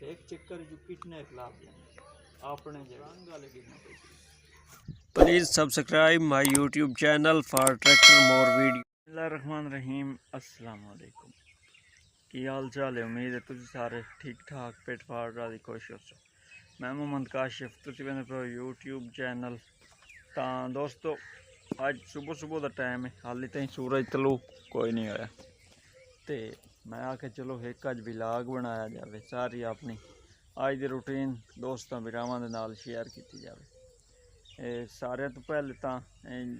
एक चक्कर जो कितने खिलाफ अपने please subscribe my YouTube channel for tractor more video. रहमान रहीम अस्सलाम वालेकुम। की हाल चाल है? उम्मीद है तुम सारे ठीक ठाक पेट फाड़ रहा खुश हो। मैं मोहम्मद काशिफ, तुम पे यूट्यूब चैनल। तो दोस्तों अज सुबह सुबह का टाइम है, हाली तक सूरज तलू कोई नहीं होया, तो मैं आके चलो एक अज विलाग बनाया जाए, सारी अपनी अज की रूटीन दोस्तों बिरावां दे नाल शेयर की जाए। सारे तो पहले तो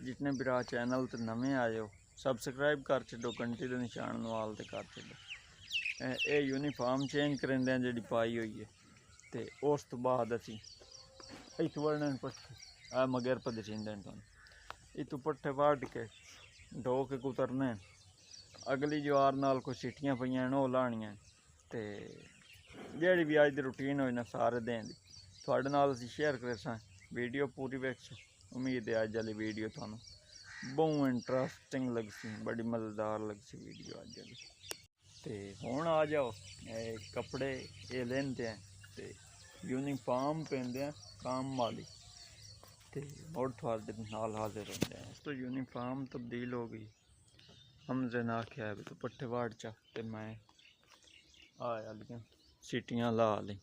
जितने बिरा चैनल तो नवे आए हो सबसक्राइब कर छो, घंटी के निशान वाल तो कर छो। ये यूनीफार्म चेंज करेंदे जी पाई हुई है, तो उस तो बाद असी इतों वड़ने पट्ठे मगर पर दसींदे इतों पट्ठे वढ़ के ढो के कुतरने, अगली ज्वार नाल कोई सीटियां पईयां वो लानियां, तो जी भी अज की रूटीन हो ना सारे दिन की थोड़े नाल असीं शेयर कर वीडियो पूरी वेख। उम्मीद है अज वाली वीडियो थानू बहुत इंट्रस्टिंग लगसी, बड़ी मज़ेदार लगसी वीडियो अज वाली। तो हुण आ जाओ कपड़े ये लेंदे हैं, तो यूनीफार्म पहनते हैं काम वाली, तो मुड़ थोड़े नाल हाजिर होंगे हैं। तो यूनीफार्म तब्दील हो गई, हमसे ना आख्या है तो पट्ठे वाड़ चा, तो मैं आया लिया सीटियां ला ली।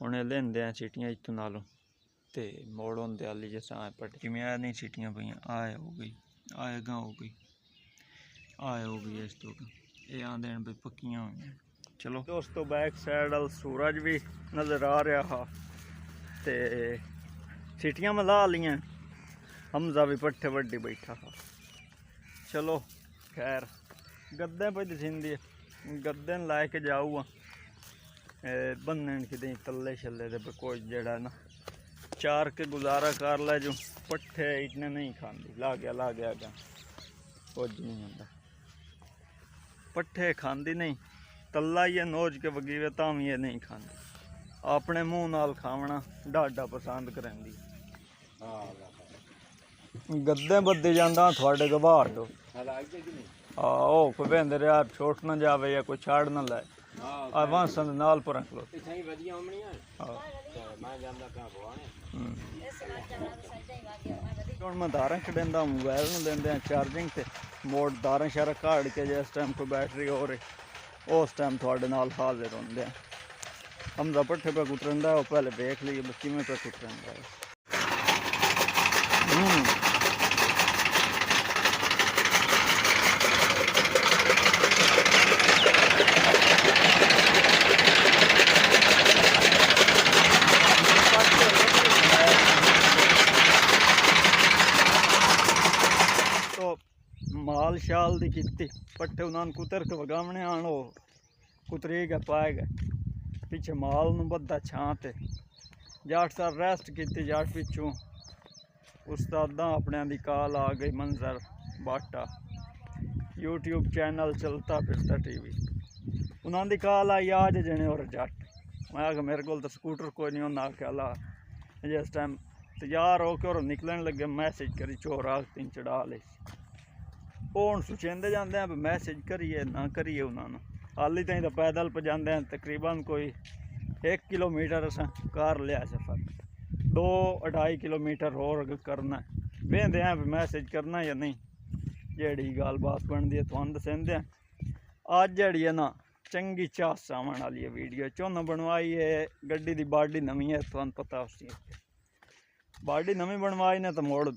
हूँ लेंदे हैं सीटियां इतों नालों, तो मोड़ होंदे आली जैसा पट्टी जिमें आ नहीं सीटियां पईयां आए हो गई, आएगा हो गई, आए हो गई, इस तो ये आंदे भाई पक्कियां हुई। चलो दोस्तों बैक साइड वाल सूरज भी नज़र आ रहा हा, तो सीटियां मैं ला लियां, हमजा भी पट्ठे वड्डी बैठा हा। चलो खैर गद्दे पे दसींदी गद्दे लैके जाऊँ बन्ने कि तले छले दे कोई जड़ा ना चार के गुजारा कर ले, जो पट्ठे इतने नहीं खाती, ला गया कुछ नहीं होता, पट्ठे खाती नहीं, तला ही नोच के वगीवे तां भी ये नहीं खाती, अपने मुँह नाल खावना डाडा पसंद करेंदी। गद्दे बद्दी जाता थोड़े गवार दो आओ कोई बहते रहा छोट ना जाए या कोई छाड़ ना लाए वासन नाल पर रख लो। हूँ मैं दारें कढ़ा मोबाइल में देंदे चार्जिंग से मोड़ दारें शारा काड़ के जिस टाइम कोई बैटरी हो रही उस टाइम थोड़े नाल हाजिर होंगे हैं। हमदा पट्ठे पे कुतरंदा है, पहले देख लीजिए किमें पे कुतरंदा है। माल शाल दी की पट्ठे उन्होंने कुतर के वगावने आनो कुतरी गए पाए गए पिछे माल न बद्दा छां जाट सर रेस्ट की जाट पिछों उस्तादा अपने दी कॉल आ गई मंजर बाटा यूट्यूब चैनल चलता फिरता टीवी उन्होंने दी कॉल आई आज जने और जट मैं आख मेरे को तो स्कूटर कोई नहीं उन्हें आख्या ला जिस टाइम तैयार होकर और निकलने लगे मैसेज करी चोर आग तीन चढ़ा ले हूँ सुचेंदे जाते हैं मैसेज करिए ना करिए उन्होंने हाली तक तो पैदल पजाते हैं तकरीबन कोई 1 किलोमीटर अस कर लिया सफ़र 2-2.5 किलोमीटर होर करना वेंदे हैं मैसेज करना या नहीं जी गलबात बनती है तुम दसेंदे हैं। अज जी है ना चंगी चास आवन वाली है वीडियो चौन बनवाई है गड्डी की बाडी नवी है तुम पता उसी बाडी नवी बनवाई ने तो मोड़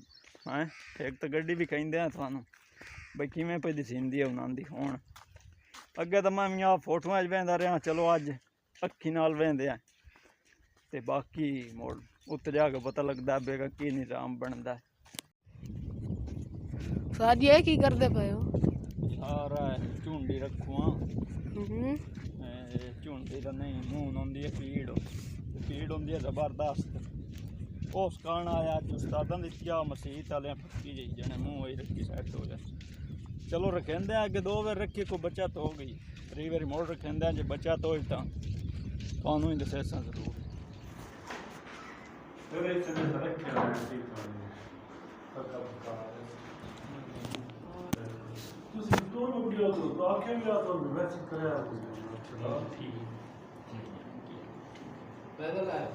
है एक तो गड्डी भी कहेंदे हैं थानू बई किमें पे दसींदी है उन्होंने हूँ अगे तो मैं आ फोटोआं वेंदा रहा चलो अज अखी नाल वेंदे हैं तो बाकी मोड़ उत्ते जाके पता लगता है बेगा की निज़ाम बनता है। साजिए की करते पे हो? सारा झुंडी रखू झुंडी का नहीं मून होंगी है फीड होंगी है जबरदस्त उस कारण आया अज उस्तादा दी मसीत वाले फक्की जी जने मूँह वही रखी सैट हो जाए। चलो रखेंदे अगे 2 बार रखी कोई बचत हो गई 3 बारी मोड़ रखेंदे जो बचत हो तो ही दसेसा जरूर पैदल आए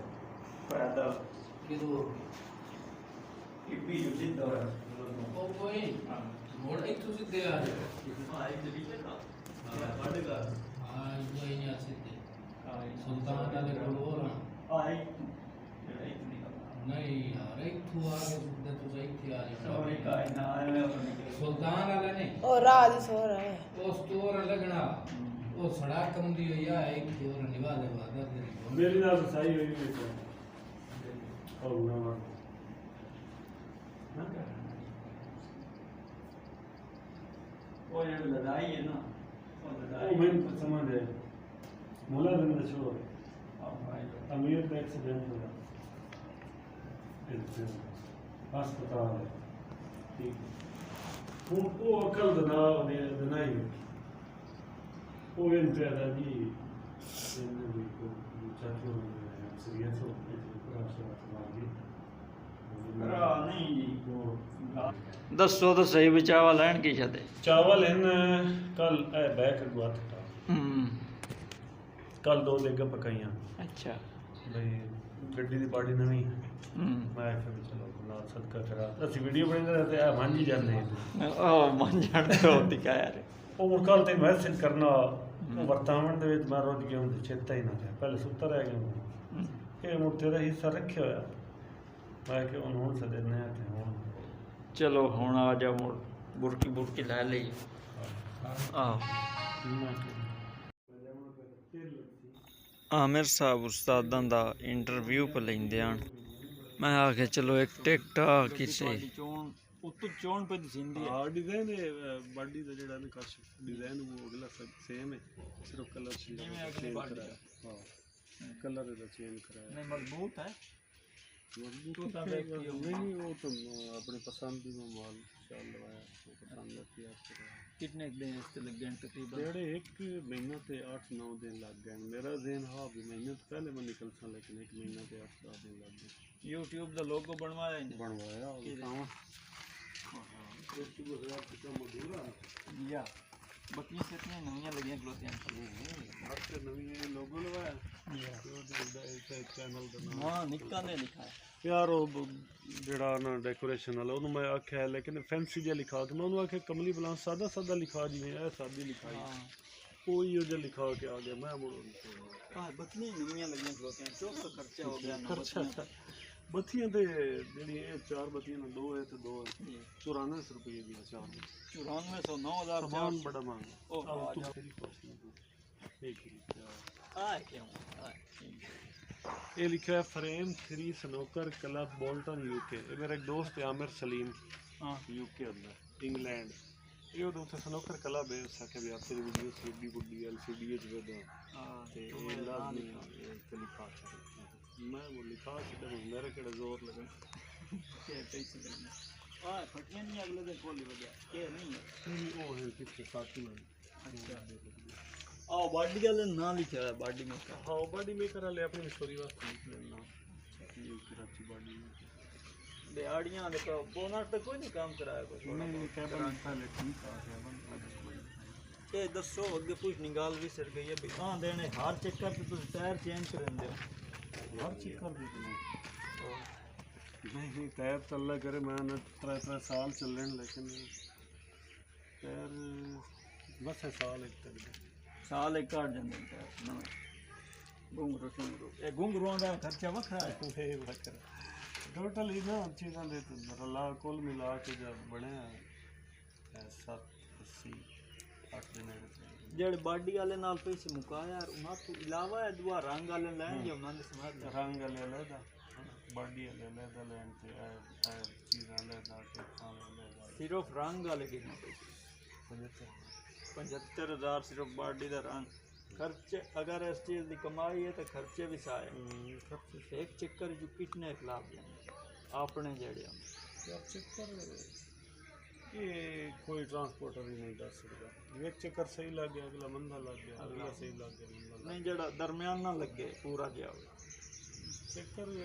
पैदल कि दूर इब्बी जो जिद्दा है ओ कोई मोड़ एक तो सीधे आ जाए हां एक नीचे का हाँ। बढ़ेगा हाँ वो ही नहीं सीधे हां सुल्तान वाले को बोल रहा हां एक नहीं नहीं यार एक तू आ गया सीधे तो सही थी आ सॉरी जाए का ना आया मैं सुल्तान वाला नहीं और राज सो रहा है वो स्टोर लगना वो सड़क कम दी हुई है एक और निभा दे वादा तेरी मेरी नाल सही हुई नहीं तो और ना वो ये लड़ाई है ना वो वो लड़ाई मैं समझ है मोला दिन छोड़ हां भाई अमीर का एक्सीडेंट हुआ इधर अस्पताल है ठीक वो अकल दना दनाई वो इन पे दादी इन भी को चाचू ने सीरियस हो गए पूरा समाज करा नहीं वो दसो तो सही बचावा लैन की छते चावल इन कल बैक अगवा था कल दो देग पकाइयां अच्छा भाई गड्डी ਦੀ ਬਾਡੀ ਨਵੀਂ ਮੈਂ ਆਖਿਆ ਵੀ ਚਲੋ ਨਾਲ ਸਦਕਾ ਕਰਾ ਅਸੀਂ ਵੀਡੀਓ ਬਣਾਉਂਦੇ ਰਹੇ ਤੇ ਆ ਮੰਨ ਹੀ ਜਾਂਦੇ ਉਹ ਮਨ ਜਾਣ ਤੋਂ ਦਿਖਾ ਯਾਰ ਉਹ ਮੁੜ ਕੱਲ ਤੇ ਮੈਸੇਜ ਕਰਨਾ ਉਹ ਵਰਤਾਵਣ ਦੇ ਵਿੱਚ ਮੈਂ ਰੁੱਝ ਗਿਆ ਹੁੰਦਾ ਚੇਤਾ ਹੀ ਨਾ ਰਿਹਾ ਪਹਿਲੇ ਸੁੱਤਾ ਰਹਿ ਗਿਆ ਹੁੰਦਾ ਇਹ ਮੁੜ ਤੇਰਾ ਹਿੱਸਾ ਰੱਖਿਆ ਹੋਇਆ ਮੈਂ ਕਿ ਹੁਣ ਸਦਨੇ ਆ ਤੇ ਹੁਣ ਚਲੋ ਹੁਣ ਆ ਜਾ ਮੁੜ ਬੁਰਕੀ ਲੈ ਲਈ ਆਹ ਆਮਿਰ ਸਾਹਿਬ ਉਸਤਾਦਾਂ ਦਾ ਇੰਟਰਵਿਊ ਪ ਲੈਂਦੇ ਹਨ ਮੈਂ ਆ ਕੇ ਚਲੋ ਇੱਕ ਟਿਕਟਾਕ ਕਿਸੇ ਚੋਣ ਉੱਤੋਂ ਚੋਣ ਪੇ ਦਿੰਦੀ ਹਾਂ ਡਿਜ਼ਾਈਨ ਬਾਡੀ ਦਾ ਜਿਹੜਾ ਨਾ ਕਸ਼ ਡਿਜ਼ਾਈਨ ਉਹ ਅਗਲਾ ਸੇਮ ਹੈ ਸਿਰਫ ਕਲਰ ਚੇਂਜ ਕਰਾਇਆ ਹਾਂ ਕਲਰ ਇਹਦਾ ਚੇਂਜ ਕਰਾਇਆ ਨਹੀਂ ਮਜ਼ਬੂਤ ਹੈ मजबूत नहीं वो तो अपने पसंद की माल चाल लगाया वो पसंद आती है कितने दिन इससे लग गए तकरीबन डेढ़ एक महीना ते 8-9 दिन लग गए मेरा ज़हन हाँ भी महीने तो पहले मैं निकल सा लेकिन एक महीना ते 8-10 दिन लग गए यूट्यूब का लोगो बनवाया इन्हें? बनवाया या बकरी से इतनी नवियां लगियां खलोतियां नवी लोगो लगाया चैनल का हां निक्का ने लिखा है यार वो ਜਿਹੜਾ ਨਾ ਡੈਕੋਰੇਸ਼ਨ ਵਾਲਾ ਉਹਨੂੰ ਮੈਂ ਆਖਿਆ ਲੇਕਿਨ ਫੈਂਸੀ ਜਿਹਾ ਲਿਖਾ ਕੇ ਮੈਂ ਉਹਨੂੰ ਆਖਿਆ ਕਮਲੀ ਬਲਾਂ ਸਾਦਾ ਸਾਦਾ ਲਿਖਾ ਜਿਵੇਂ ਇਹ ਸਾਦੀ ਲਿਖਾਈ ਕੋਈ ਉਹ ਜਿਹਾ ਲਿਖਾ ਕੇ ਆ ਗਿਆ ਮੈਂ ਮੁੜ हां बकरी नवियां लगियां खलोतियां चौक का खर्चा हो गया ना ਅੱਛਾ ਬੱਤੀਆਂ ਤੇ ਜਿਹੜੀ ਇਹ ਚਾਰ ਬੱਤੀਆਂ ਨੇ ਦੋ ਹੈ ਤੇ ਦੋ 94 ਰੁਪਏ ਦੀਆਂ ਚਾਰ 9400 9000 ਸਮਾਨ ਬੜਾ ਮਹਿੰਗਾ ਉਹ ਆ ਤੂੰ ਜਾ ਤੇਰੀ ਕੋਸ਼ਿਸ਼ ਨਹੀਂ ਇੱਕ आ क्यों ਇਹ ਲਿਖਿਆ ਹੈ frame 3 snooker club Bolton UK ਇਹ ਮੇਰਾ ਇੱਕ ਦੋਸਤ ਹੈ ਆਮਿਰ ਸਲੀਮ हां ਯੂਕੇ ਅੰਦਰ ਇੰਗਲੈਂਡ ਇਹ ਉਹਦੇ ਉੱਤੇ ਸਨੋਕਰ ਕਲੱਬ ਹੈ ਉਸ ਆਖਿਆ ਵੀ ਆਪ ਤੇਰੀ ਵੀਡੀਓ ਸੀਡੀ ਬੁੱਡੀ ਐਲਸੀਡੀ ਵਿੱਚ ਵੇਖਦਾ हां ਤੇ ਇਹ ਲਾਜ਼ਮੀ ਤੇ ਲਿਖਾ ਸਕਦਾ ਮੈਂ ਉਹ ਲਿਖਾ ਸਕਦਾ ਮੇਰੇ ਕਿਹੜਾ ਜ਼ੋਰ ਲਗਾ के पैसे देने हां फटियां नहीं अगले दिन खोली वजह के नहीं है ਨਹੀਂ ਉਹ ਹੈ ਕਿਤੇ ਸਾਥੀ ਨਾਲ आ बॉडी वाले ना लिखा है बॉडी में का हाँ बॉडी मेकर वाले अपनी स्टोरी वास्ते लिख लेना ये कराची बॉडी दिहाड़ियां देखो बोनस पे कोई नहीं काम कराया कोई नहीं कैबन पहले ठीक आ गया बन ये दसो अगे कुछ निकाल भी सिर गई है भी हां देने हर चक्कर पे तुम टायर चेंज कर देंगे हर चीज कर देते नहीं टायर तो अल्लाह करे मैं 3 साल चलन लेकिन टायर बस है साल एक तक साल एक काट जाते हैं टायर ना घुंघरू ये घुंघरूआं दा खर्चा वखरा है टोटल ही ना चीज़ां दे तो रला कुल मिला के जब बने 780 8 दिन जेड़े बॉडी वाले नाल पैसे मुका यार उना तो इलावा है दुआ रंग वाले लैन या उना दे समझ ले रंग वाले अलग बॉडी वाले अलग लैन ते चीज़ां अलग के खाने अलग सिर्फ रंग वाले कितने पैसे 75000 सिर्फ बॉडी का रंग खर्चे अगर इस चीज़ की कमाई है तो खर्चे भी सारे एक चक्कर जो कितने खिलाफ जाएंगे अपने जड़े यार चक्कर ये कोई ट्रांसपोर्टर ही नहीं कर सकता एक चक्कर सही लग गया अगला मंदा लग गया अगला सही लग गया नहीं जड़ा दरमियान ना लगे पूरा गया हो चक्कर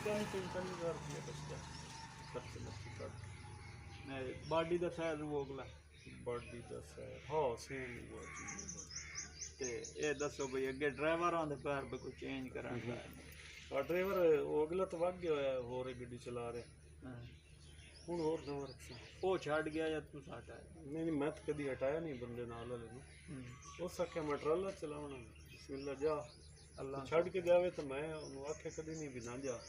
3-4 रुपये बचता खर्चे लग नहीं बॉडी का शायद वो अगला बॉडी का हाँ सेम हुआ चीज़ ਤੇ ਇਹ ਦੱਸੋ ਬਈ ਅੱਗੇ ਡਰਾਈਵਰਾਂ ਦੇ ਪੈਰ ਵੀ ਕੋਈ ਚੇਂਜ ਕਰਾਂਗਾ। ਆ ਡਰਾਈਵਰ ਉਹ ਅਗਲਾ ਤਾਂ ਵਗ ਗਿਆ ਹੋਇਆ, ਹੋਰ ਇੱਕ ਗੱਡੀ ਚਲਾ ਰਿਹਾ ਹੁਣ, ਹੋਰ ਨਵਾਂ ਰੱਖਿਆ। ਉਹ ਛੱਡ ਗਿਆ ਜਾਂ ਤੂੰ ਸਾਡਾ ਨਹੀਂ ਨਹੀਂ, ਮੈਂ ਤਾਂ ਕਦੀ ਹਟਾਇਆ ਨਹੀਂ ਬੰਦੇ ਨਾਲ ਵਾਲੇ ਨੂੰ। ਉਸ ਆਖਿਆ ਮੈਂ ਟਰਾਲਾ ਚਲਾਉਣਾ, ਬਿਸਮਿਲ੍ਲਾ ਜਾ, ਅੱਲਾ ਛੱਡ ਕੇ ਜਾਵੇ ਤਾਂ ਮੈਂ ਉਹਨੂੰ ਆਖਿਆ ਕਦੀ ਨਹੀਂ ਵੀ ਨਾ ਜਾ,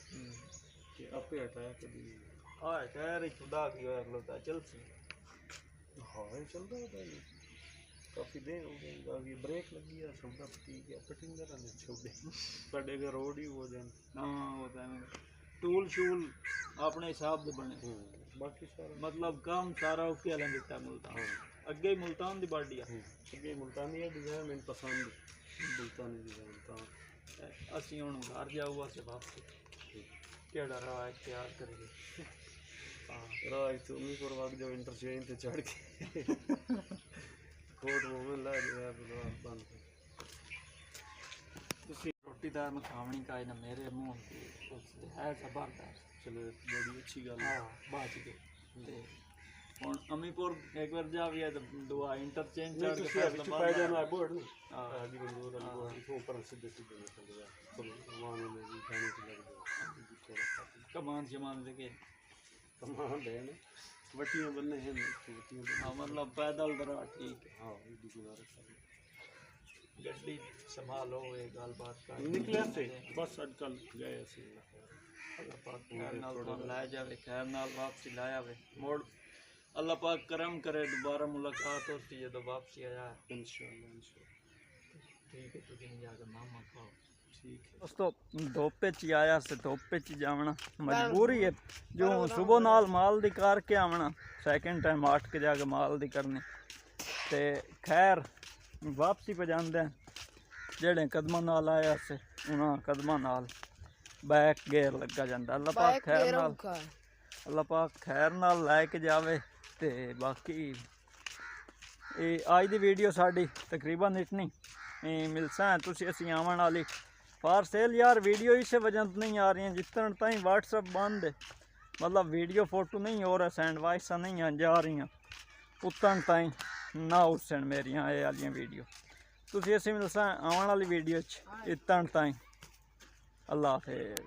ਤੇ ਆਪੇ ਹਟਾਇਆ ਕਦੀ ਨਹੀਂ। ਆ ਕਹਿ ਰਹੀ ਖੁਦਾ ਕੀ ਹੋਇਆ ਖਲੋਤਾ ਚੱਲ ਸੀ। ਹਾਂ ਇਹ ਚੱਲਦਾ ਹੈ ਕਾਫੀ ਦੇਰ ਹੋ ਗਈ, ਅभी ब्रेक लगी है, सौदा ठीक है, फिटिंग करा ने छोड़े ਸਾਡੇ ਘਰ ਰੋਡ ਹੀ ਹੋ ਜਾਣ। ਹਾਂ ਉਹ ਤਾਂ ਟੂਲ ਸ਼ੂਲ ਆਪਣੇ ਹਿਸਾਬ ਦੇ ਬਣੇ, ਬਾਕੀ ਸਾਰਾ ਮਤਲਬ ਕੰਮ ਸਾਰਾ ਓਕੇ ਵਾਲਾ ਦਿੱਤਾ ਮੁਲਤਾਨ। ਅੱਗੇ ਹੀ ਮੁਲਤਾਨ ਦੀ ਬਾਡੀ ਆ, ਅੱਗੇ ਮੁਲਤਾਨੀ ਇਹ ਡਿਜ਼ਾਈਨ ਮੈਨੂੰ ਪਸੰਦ, ਮੁਲਤਾਨੀ ਡਿਜ਼ਾਈਨ ਤਾਂ ਅਸੀਂ ਹੁਣ ਘਰ ਜਾਊਗਾ ਸੇ ਵਾਪਸ ਕਿਹੜਾ ਰਾਹ ਇਖਤਿਆਰ ਕਰੀਏ। ਰਾਹ ਤੋਂ ਉਮੀਦਵਾਰ ਵਗ ਜਾਓ ਇੰਟਰਚੇਂਜ ਤੇ ਚੜ ਕੇ ਕੋਟ ਮੋਮਨ ਲਾ ਗਿਆ ਬਲਵਾ ਬੰਦ। ਤੁਸੀਂ ਰੋਟੀਦਾਰ ਮਖਾਵਣੀ ਕਾਇ ਨਾ ਮੇਰੇ ਮੂੰਹ ਤੇ ਹੈ ਜ਼ਬਰਦਸਤ। ਚਲੋ ਬੜੀ ਅੱਛੀ ਗੱਲ ਹੈ। ਹਾਂ ਬਾਤ ਕੇ ਤੇ ਹੁਣ ਅਮੀਪੁਰ ਇੱਕ ਵਾਰ ਜਾ ਵੀ ਹੈ ਤਾਂ ਦੁਆ ਇੰਟਰਚੇਂਜ ਚੜ ਕੇ ਵਿੱਚ ਪੈ ਜਾਣਾ ਬੋਰਡ ਨਹੀਂ ਹਾਂ ਆਗੀ ਬੰਦੂਰ ਵਾਲੀ ਬੋਰਡ ਇਥੋਂ ਉੱਪਰ ਸਿੱਧੇ ਸਿੱਧੇ ਨਿਕਲ ਗਿਆ। ਚਲੋ ਮਾਨ ਨੇ ਜੀ ਖਾਣੇ ਤੇ ਲੱਗ ਗਿਆ ਥੋੜਾ ਕਮਾਨ ਸ਼ਮਾਨ ਦੇ ਕੇ ਕਮਾਨ ਦੇ ਨੇ ਵਟੀਆਂ ਬੰਨੇ ਹਨ, ਵਟੀਆਂ ਹਾਂ ਮਤਲਬ ਪੈਦਲ ਦਰਾ ਠੀਕ ਹੈ। ਹਾਂ ਇਹ ਦੀ ਗੁਜ਼ਾਰਿਸ਼ ਹੈ। ਗੱਡੀ ਸੰਭਾਲੋ ਇਹ ਗੱਲਬਾਤ ਕਰ ਨਿਕਲਿਆ ਤੇ ਬਸ ਅੱਜ ਕੱਲ ਗਏ ਅਸੀਂ ਅੱਲਾਹ ਪਾਕ ਖੈਰ ਨਾਲ ਤੁਹਾਨੂੰ ਲੈ ਜਾਵੇ, ਖੈਰ ਨਾਲ ਵਾਪਸੀ ਲਾਇਆ ਵੇ ਮੋੜ। ਅੱਲਾਹ ਪਾਕ ਕਰਮ करे दोबारा मुलाकात होती है तो वापसी आया है इंशाल्लाह। ठीक है तुझे नहीं जाकर मामा खाओ ठीक है दोस्तों। धुप्प च आया से धुप्प च जावना मजबूरी है, जो सुबह नाल माल दी करके आवना, सैकेंड टाइम आठ के जाके माल दी करनी ते खैर वापसी पे जाते हैं। जेड़े कदमां नाल आया से उन्हां कदमां नाल बैक गेयर लगा जाता। अल्लाह पाक खैर नाल, अल्लाह पाक खैर नाल लैके जावे। ਤੇ ਬਾਕੀ ਇਹ ਅੱਜ ਦੀ ਵੀਡੀਓ ਸਾਡੀ ਤਕਰੀਬਨ ਇਤਨੀ ਮਿਲਸਾਂ ਤੁਸੀਂ ਅਸੀਂ ਆਉਣ ਵਾਲੀ ਫਾਰ ਸੇਲ ਯਾਰ ਵੀਡੀਓ ਇਸੇ ਵਜ੍ਹਾ ਤੋਂ ਨਹੀਂ ਆ ਰਹੀਆਂ ਜਿਸ ਤਰ੍ਹਾਂ ਤਾਈਂ WhatsApp ਬੰਦ ਹੈ, ਮਤਲਬ ਵੀਡੀਓ ਫੋਟੋ ਨਹੀਂ ਹੋ ਰਿਹਾ, ਸੈਂਡ ਵਾਇਸਾਂ ਨਹੀਂ ਜਾ ਰਹੀਆਂ ਉਤਨ ਤਾਈਂ ਨਾ ਉਸਣ ਮੇਰੀਆਂ ਇਹ ਵਾਲੀਆਂ ਵੀਡੀਓ ਤੁਸੀਂ ਅਸੀਂ ਮਿਲਸਾਂ ਆਉਣ ਵਾਲੀ ਵੀਡੀਓ 'ਚ ਇਤਨ ਤਾਈਂ। ਅੱਲਾ ਹਾਫਿਜ਼।